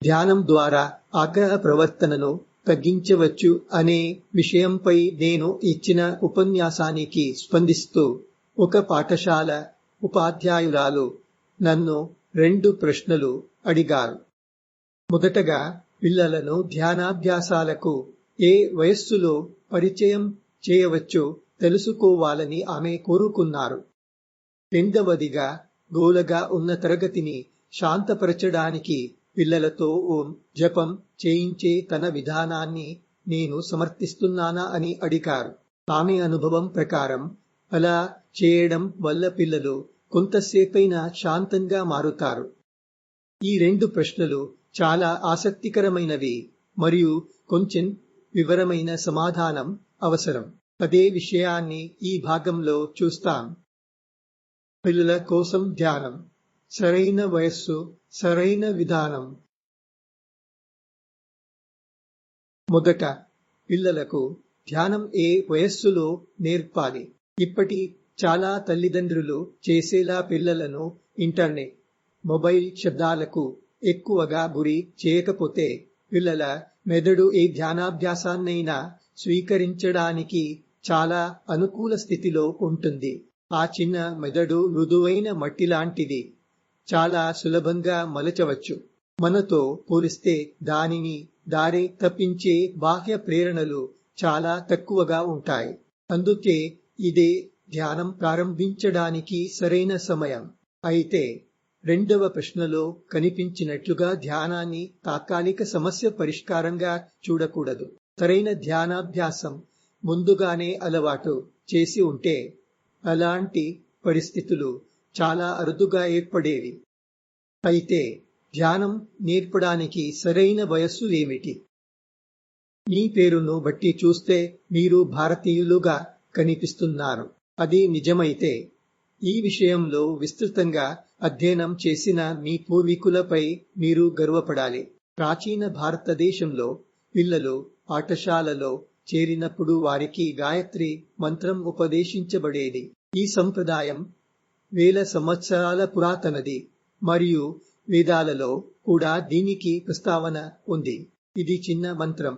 ధ్యానం ద్వారా ఆగ్రహ ప్రవర్తనను తగ్గించవచ్చు అనే విషయంపై నేను ఇచ్చిన ఉపన్యాసానికి స్పందిస్తూ ఒక పాఠశాల ఉపాధ్యాయురాలు నన్ను 2 ప్రశ్నలు అడిగారు. మొదటగా పిల్లలను ధ్యానాభ్యాసాలకు ఏ వయస్సులో పరిచయం చేయవచ్చో తెలుసుకోవాలని ఆమె కోరుకున్నారు. రెండవదిగా గోలగా ఉన్న తరగతిని శాంతపరచడానికి పిల్లలతో ఓం జపం చేయించే తన విధానాన్ని నేను సమర్థిస్తున్నానా అని అడిగారు. ఆమె అనుభవం ప్రకారం అలా చేయడం వల్ల పిల్లలు కొంతసేపైనా శాంతంగా మారుతారు. ఈ 2 ప్రశ్నలు చాలా ఆసక్తికరమైనవి మరియు కొంచెం వివరమైన సమాధానం అవసరం. అదే విషయాన్ని ఈ భాగంలో చూస్తాం. పిల్లల కోసం ధ్యానం, సరైన వయస్సు, సరైన విధానం. మొదట, పిల్లలకు ధ్యానం ఏ వయస్సులో నేర్పాలి? ఇప్పటి చాలా తల్లిదండ్రులు చేసేలా పిల్లలను ఇంటర్నెట్, మొబైల్ శబ్దాలకు ఎక్కువగా గురి చేయకపోతే పిల్లల మెదడు ఏ ధ్యానాభ్యాసాన్నైనా స్వీకరించడానికి చాలా అనుకూల స్థితిలో ఉంటుంది. ఆ చిన్న మెదడు మృదువైన మట్టి లాంటిది, చాలా సులభంగా మలచవచ్చు. మనతో పోలిస్తే దానిని దారి తప్పించే బాహ్య ప్రేరణలు చాలా తక్కువగా ఉంటాయి. అందుకే ఇదే ధ్యానం ప్రారంభించడానికి సరైన సమయం. అయితే రెండవ ప్రశ్నలో కనిపించినట్లుగా ధ్యానాన్ని తాత్కాలిక సమస్య పరిష్కారంగా చూడకూడదు. సరైన ధ్యానాభ్యాసం ముందుగానే అలవాటు చేసి ఉంటే అలాంటి పరిస్థితులు చాలా అరుదుగా ఏర్పడేవి. అయితే ధ్యానం నేర్పడానికి సరైన వయస్సు ఏమిటి? మీ పేరును బట్టి చూస్తే మీరు భారతీయులుగా కనిపిస్తున్నారు. అది నిజమైతే ఈ విషయంలో విస్తృతంగా అధ్యయనం చేసిన మీ పూర్వీకులపై మీరు గర్వపడాలి. ప్రాచీన భారతదేశంలో పిల్లలు పాఠశాలలో చేరినప్పుడు వారికి గాయత్రి మంత్రం ఉపదేశించబడేది. ఈ సంప్రదాయం వేల సంవత్సరాల పురాతనది మరియు వేదాలలో కూడా దీనికి ప్రస్తావన ఉంది. ఇది చిన్న మంత్రం.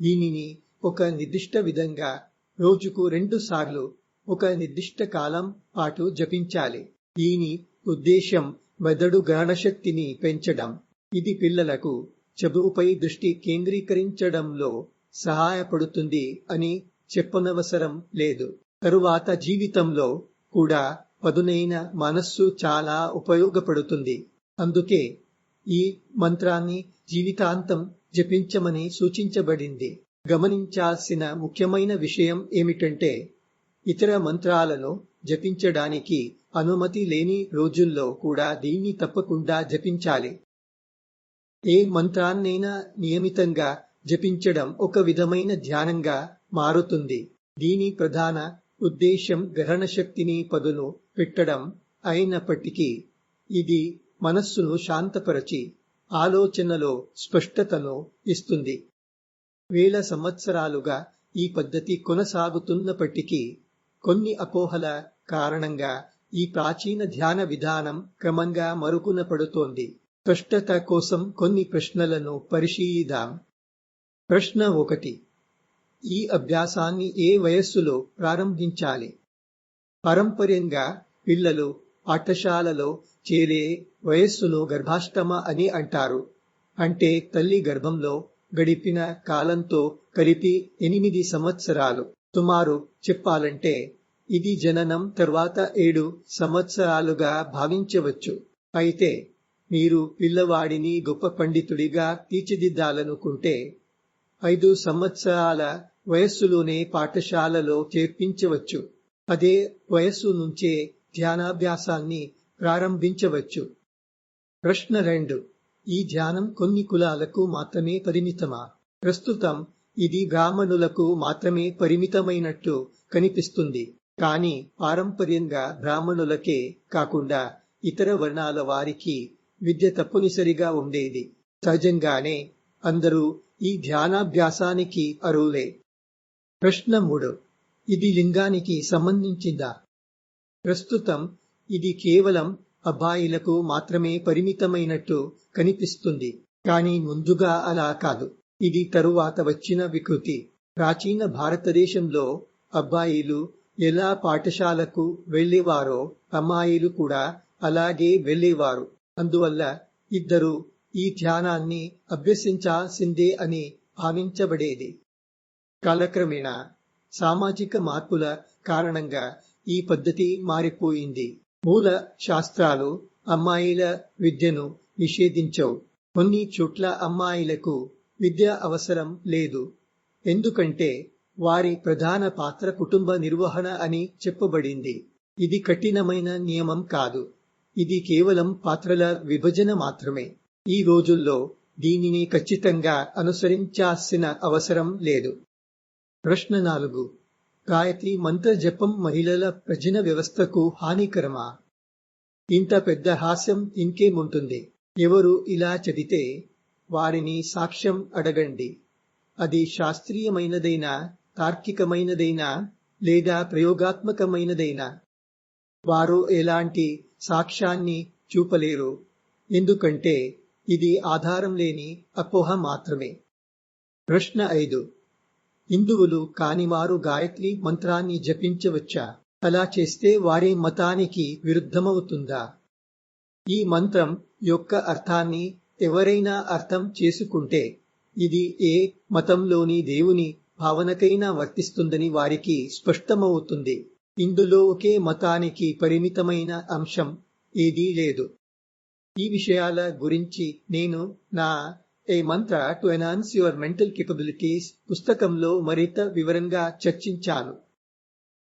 దీనిని ఒక నిర్దిష్ట విధంగా రోజుకు 2 సార్లు ఒక నిర్దిష్ట కాలం పాటు జపించాలి. దీని ఉద్దేశ్యం మెదడు గ్రహణశక్తిని పెంచడం. ఇది పిల్లలకు చదువుపై దృష్టి కేంద్రీకరించడంలో సహాయపడుతుంది అని చెప్పనవసరం లేదు. తరువాత జీవితంలో కూడా పదునైన మనస్సు చాలా ఉపయోగపడుతుంది. అందుకే ఈ మంత్రాన్ని జీవితాంతం జపించమని సూచించబడింది. గమనించాల్సిన ముఖ్యమైన విషయం ఏమిటంటే ఇతర మంత్రాలను జపించడానికి అనుమతి లేని రోజుల్లో కూడా దీన్ని తప్పకుండా జపించాలి. ఏ మంత్రాన్నైనా నియమితంగా జపించడం ఒక విధమైన ధ్యానంగా మారుతుంది. దీని ప్రధాన ఉద్దేశ్యం గ్రహణ శక్తిని పదును పెట్టడం అయినప్పటికీ ఇది మనస్సును శాంతపరచి ఆలోచనలో స్పష్టతను ఇస్తుంది. వేల సంవత్సరాలుగా ఈ పద్ధతి కొనసాగుతున్నప్పటికీ కొన్ని అపోహల కారణంగా ఈ ప్రాచీన ధ్యాన విధానం క్రమంగా మరుగున పడుతోంది. స్పష్టత కోసం కొన్ని ప్రశ్నలను పరిశీలిద్దాం. ప్రశ్న 1. ఈ అభ్యాసాన్ని ఏ వయస్సులో ప్రారంభించాలి? పారంపర్యంగా పిల్లలు పాఠశాలలో చేరే వయస్సును గర్భాష్టమ అని అంటారు. అంటే తల్లి గర్భంలో గడిపిన కాలంతో కలిపి 8 సంవత్సరాలు. సుమారు చెప్పాలంటే ఇది జననం తర్వాత 7 సంవత్సరాలుగా భావించవచ్చు. అయితే మీరు పిల్లవాడిని గొప్ప పండితుడిగా తీర్చిదిద్దాలనుకుంటే 5 సంవత్సరాల వయస్సులోనే పాఠశాలలో చేర్పించవచ్చు. అదే వయస్సు నుంచే ధ్యానాభ్యాసాన్ని ప్రారంభించవచ్చు. ప్రశ్న 2. ఈ ధ్యానం కొన్ని కులాలకు మాత్రమే పరిమితమా? ప్రస్తుతం ఇది బ్రాహ్మణులకు మాత్రమే పరిమితమైనట్టు కనిపిస్తుంది. కానీ పారంపర్యంగా బ్రాహ్మణులకే కాకుండా ఇతర వర్ణాల వారికి విద్య తప్పనిసరిగా ఉండేది. సహజంగానే అందరూ ఈ ధ్యానాభ్యాసానికి అర్హులే. ప్రశ్న 3. ఇది లింగానికి సంబంధించిందా? ప్రస్తుతం ఇది కేవలం అబ్బాయిలకు మాత్రమే పరిమితమైనట్టు కనిపిస్తుంది. కానీ ముందుగా అలా కాదు. ఇది తరువాత వచ్చిన వికృతి. ప్రాచీన భారతదేశంలో అబ్బాయిలు ఎలా పాఠశాలకు వెళ్లేవారో అమ్మాయిలు కూడా అలాగే వెళ్లేవారు. అందువల్ల ఇద్దరూ ఈ ధ్యానాన్ని అభ్యసించాల్సిందే అని భావించబడేది. కాలక్రమేణా సామాజిక మార్పుల కారణంగా ఈ పద్ధతి మారిపోయింది. మూల శాస్త్రాలు అమ్మాయిల విద్యను నిషేధించవు. కొన్ని చోట్ల అమ్మాయిలకు విద్య అవసరం లేదు. ఎందుకంటే వారి ప్రధాన పాత్ర కుటుంబ నిర్వహణ అని చెప్పబడింది. ఇది కఠినమైన నియమం కాదు. ఇది కేవలం పాత్రల విభజన మాత్రమే. ఈ రోజుల్లో దీనిని ఖచ్చితంగా అనుసరించాల్సిన అవసరం లేదు. ప్రశ్న 4. గాయత్రి మంత్ర జపం మహిళల ప్రజన వ్యవస్థకు హానికరమా? ఇంత పెద్ద హాస్యం ఇంకేముంటుంది. ఎవరు ఇలా చదివితే వారిని సాక్ష్యం అడగండి. అది శాస్త్రీయమైనదైనా, తార్కికమైనదైనా లేదా ప్రయోగాత్మకమైనదైనా. వారు ఎలాంటి సాక్ష్యాన్ని చూపలేరు. ఎందుకంటే ఇది ఆధారం లేని అపోహ మాత్రమే. ప్రశ్న 5. హిందువులు కానివారు గాయత్రి మంత్రాన్ని జపించవచ్చా? అలా చేస్తే వారి మతానికి విరుద్ధమవుతుందా? ఈ మంత్రం యొక్క అర్థాన్ని ఎవరైనా అర్థం చేసుకుంటే ఇది ఏ మతంలోని దేవుని భావనకైనా వర్తిస్తుందని వారికి స్పష్టమవుతుంది. ఇందులో ఒకే మతానికి పరిమితమైన అంశం ఏదీ లేదు. ఈ విషయాల గురించి నేను నా ఏ మంత్ర to enhance your mental capabilities పుస్తకంలో మరింత వివరంగా చర్చించాను.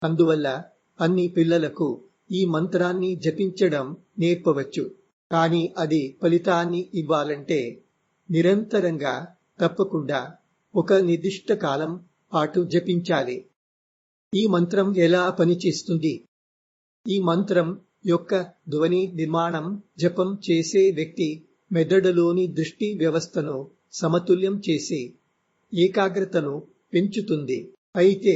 అందువల్ల అన్ని పిల్లలకు ఈ మంత్రాన్ని జపించడం నేర్పవచ్చు. కానీ అది ఫలితాన్ని ఇవ్వాలంటే నిరంతరంగా తప్పకుండా ఒక నిర్దిష్ట కాలం పాటు జపించాలి. ఈ మంత్రం ఎలా పనిచేస్తుంది? ఈ మంత్రం యొక్క ధ్వని నిర్మాణం జపం చేసే వ్యక్తి మెదడులోని దృష్టి వ్యవస్థను సమతుల్యం చేసి ఏకాగ్రతను పెంచుతుంది. అయితే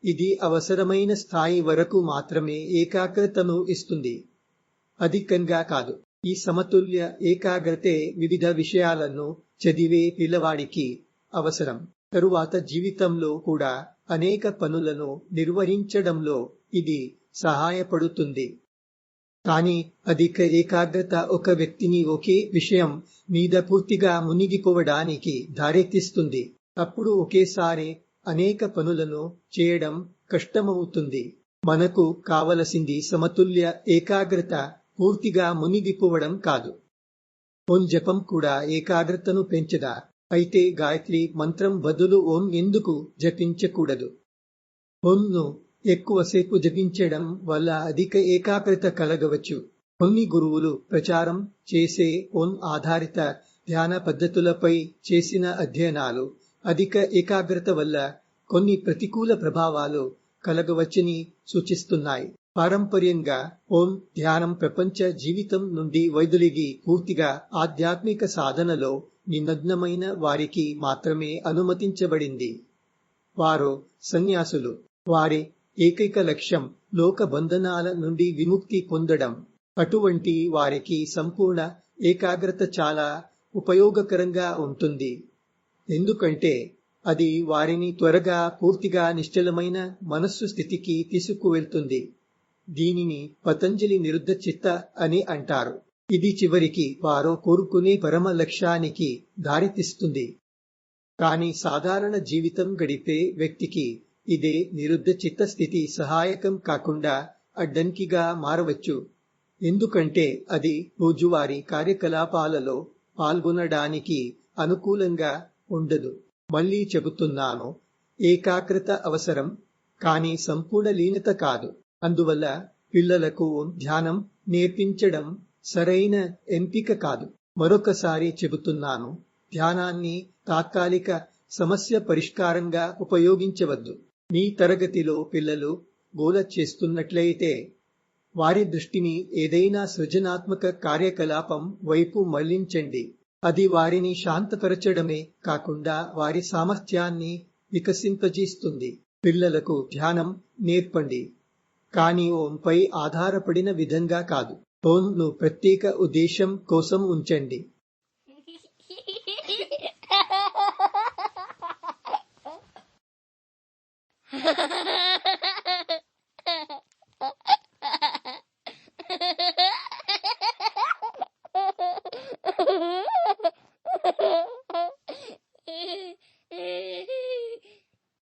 ఇది అవసరమైన స్థాయి వరకు మాత్రమే ఏకాగ్రతను ఇస్తుంది, అధికంగా కాదు. ఈ సమతుల్య ఏకాగ్రతే వివిధ విషయాలను చదివే పిల్లవాడికి అవసరం. తరువాత జీవితంలో కూడా అనేక పనులను నిర్వహించడంలో ఇది సహాయపడుతుంది. కానీ అధిక ఏకాగ్రత ఒక వ్యక్తిని ఒకే విషయం మీద పూర్తిగా మునిగిపోవడానికి దారితీస్తుంది. అప్పుడు ఒకేసారి అనేక పనులను చేయడం కష్టమవుతుంది. మనకు కావలసింది సమతుల్య ఏకాగ్రత, పూర్తిగా మునిగిపోవడం కాదు. ఓం జపం కూడా ఏకాగ్రతను పెంచదా? అయితే గాయత్రి మంత్రం బదులు ఓం ఎందుకు జపించకూడదు? ఓంను ఎక్కువసేపు జపించడం వల్ల అధిక ఏకాగ్రత కలగవచ్చు. కొన్ని గురువులు ప్రచారం చేసే ఓం ఆధారిత ధ్యాన పద్ధతులపై చేసిన అధ్యయనాలు అధిక ఏకాగ్రత వల్ల కొన్ని ప్రతికూల ప్రభావాలు కలగవచ్చని సూచిస్తున్నాయి. పారంపర్యంగా ఓం ధ్యానం ప్రపంచ జీవితం నుండి వైదొలిగి పూర్తిగా ఆధ్యాత్మిక సాధనలో నిమగ్నమైన వారికి మాత్రమే అనుమతించబడింది. వారు సన్యాసులు. వారి ఏకైక లక్ష్యం లోక బంధనాల నుండి విముక్తి పొందడం. అటువంటి వారికి సంపూర్ణ ఏకాగ్రత చాలా ఉపయోగకరంగా ఉంటుంది. ఎందుకంటే అది వారిని త్వరగా పూర్తిగా నిశ్చలమైన మనస్సు స్థితికి తీసుకువెళ్తుంది. దీనిని పతంజలి నిరుద్ధ చిత్త అని అంటారు. ఇది చివరికి వారు కోరుకునే పరమ లక్ష్యానికి దారితీస్తుంది. కానీ సాధారణ జీవితం గడిపే వ్యక్తికి ఇదే నిరుద్ధ చిత్త స్థితి సహాయకం కాకుండా అడ్డంకిగా మారవచ్చు. ఎందుకంటే అది రోజువారీ కార్యకలాపాలలో పాల్గొనడానికి అనుకూలంగా ఉండదు. మళ్ళీ చెబుతున్నాను, ఏకాగ్రత అవసరం, కానీ సంపూర్ణ లీనత కాదు. అందువల్ల పిల్లలకు ధ్యానం నేర్పించడం సరైన ఎంపిక కాదు. మరొకసారి చెబుతున్నాను, ధ్యానాన్ని తాత్కాలిక సమస్య పరిష్కారంగా ఉపయోగించవద్దు. మీ తరగతిలో పిల్లలు గోల చేస్తున్నట్లయితే వారి దృష్టిని ఏదైనా సృజనాత్మక కార్యకలాపం వైపు మళ్లించండి. అది వారిని శాంతపరచడమే కాకుండా వారి సామర్థ్యాన్ని వికసింపజేస్తుంది. పిల్లలకు ధ్యానం నేర్పండి, కానీ ఓంపై ఆధారపడిన విధంగా కాదు. ఓంను ప్రత్యేక ఉద్దేశం కోసం ఉంచండి.